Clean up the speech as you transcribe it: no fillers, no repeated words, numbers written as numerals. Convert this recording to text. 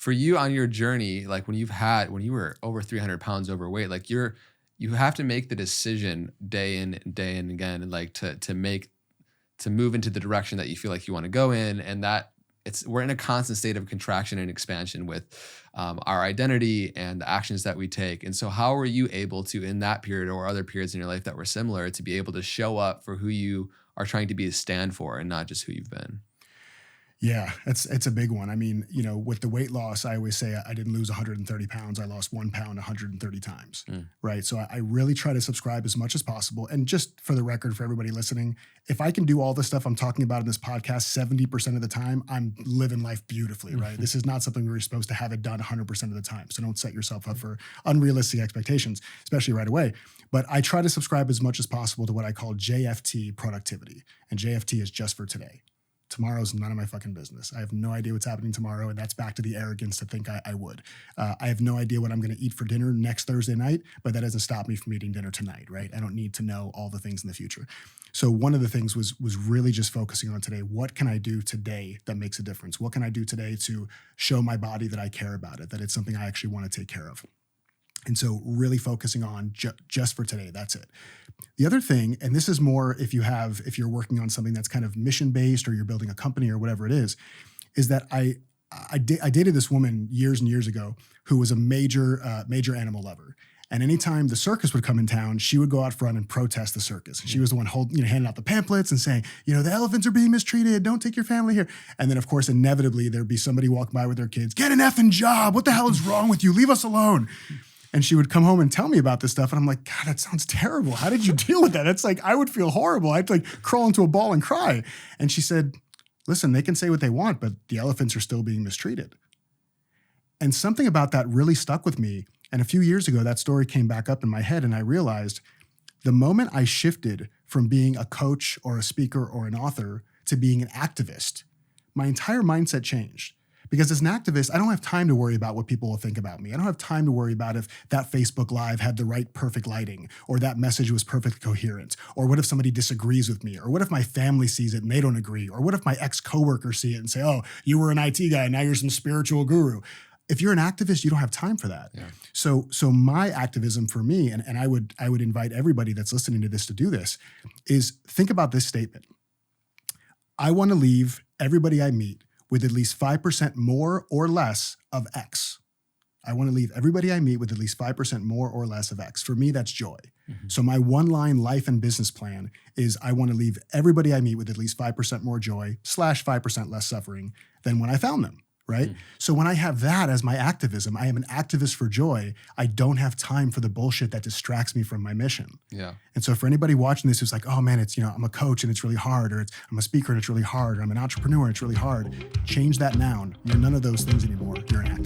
for you on your journey, like when you were over 300 pounds overweight, like you have to make the decision day in again, and like to move into the direction that you feel like you want to go in. And that we're in a constant state of contraction and expansion with our identity and the actions that we take. And so how were you able to, in that period or other periods in your life that were similar, to be able to show up for who you are trying to be a stand for and not just who you've been? Yeah, it's a big one. I mean, with the weight loss, I always say I didn't lose 130 pounds. I lost 1 pound 130 times, right? So I really try to subscribe as much as possible. And just for the record, for everybody listening, if I can do all the stuff I'm talking about in this podcast 70% of the time, I'm living life beautifully, right? This is not something where you're supposed to have it done 100% of the time. So don't set yourself up for unrealistic expectations, especially right away. But I try to subscribe as much as possible to what I call JFT productivity. And JFT is just for today. Tomorrow's none of my fucking business. I have no idea what's happening tomorrow, and that's back to the arrogance to think I would. I have no idea what I'm going to eat for dinner next Thursday night, but that doesn't stop me from eating dinner tonight, right? I don't need to know all the things in the future. So one of the things was really just focusing on today. What can I do today that makes a difference? What can I do today to show my body that I care about it, that it's something I actually want to take care of? And so really focusing on just for today, that's it. The other thing, and this is more if you're working on something that's kind of mission-based or you're building a company or whatever it is that I dated this woman years and years ago who was a major animal lover. And anytime the circus would come in town, she would go out front and protest the circus. She was the one handing out the pamphlets and saying, the elephants are being mistreated. Don't take your family here. And then, of course, inevitably, there'd be somebody walking by with their kids. Get an effing job. What the hell is wrong with you? Leave us alone. And she would come home and tell me about this stuff. And I'm like, God, that sounds terrible. How did you deal with that? It's like, I would feel horrible. I'd like crawl into a ball and cry. And she said, listen, they can say what they want, but the elephants are still being mistreated. And something about that really stuck with me. And a few years ago, that story came back up in my head. And I realized the moment I shifted from being a coach or a speaker or an author to being an activist, my entire mindset changed. Because as an activist, I don't have time to worry about what people will think about me. I don't have time to worry about if that Facebook Live had the right perfect lighting, or that message was perfectly coherent, or what if somebody disagrees with me, or what if my family sees it and they don't agree, or what if my ex-coworkers see it and say, oh, you were an IT guy and now you're some spiritual guru. If you're an activist, you don't have time for that. Yeah. So my activism for me, and I would invite everybody that's listening to this to do this, is think about this statement. I want to leave everybody I meet with at least 5% more or less of X. I want to leave everybody I meet with at least 5% more or less of X. For me, that's joy. Mm-hmm. So my one-line life and business plan is I want to leave everybody I meet with at least 5% more joy / 5% less suffering than when I found them, right? Mm-hmm. So when I have that as my activism, I am an activist for joy. I don't have time for the bullshit that distracts me from my mission. Yeah. And so for anybody watching this who's like, oh man, it's, I'm a coach and it's really hard, or I'm a speaker and it's really hard, or I'm an entrepreneur and it's really hard, change that noun. You're none of those things anymore. You're an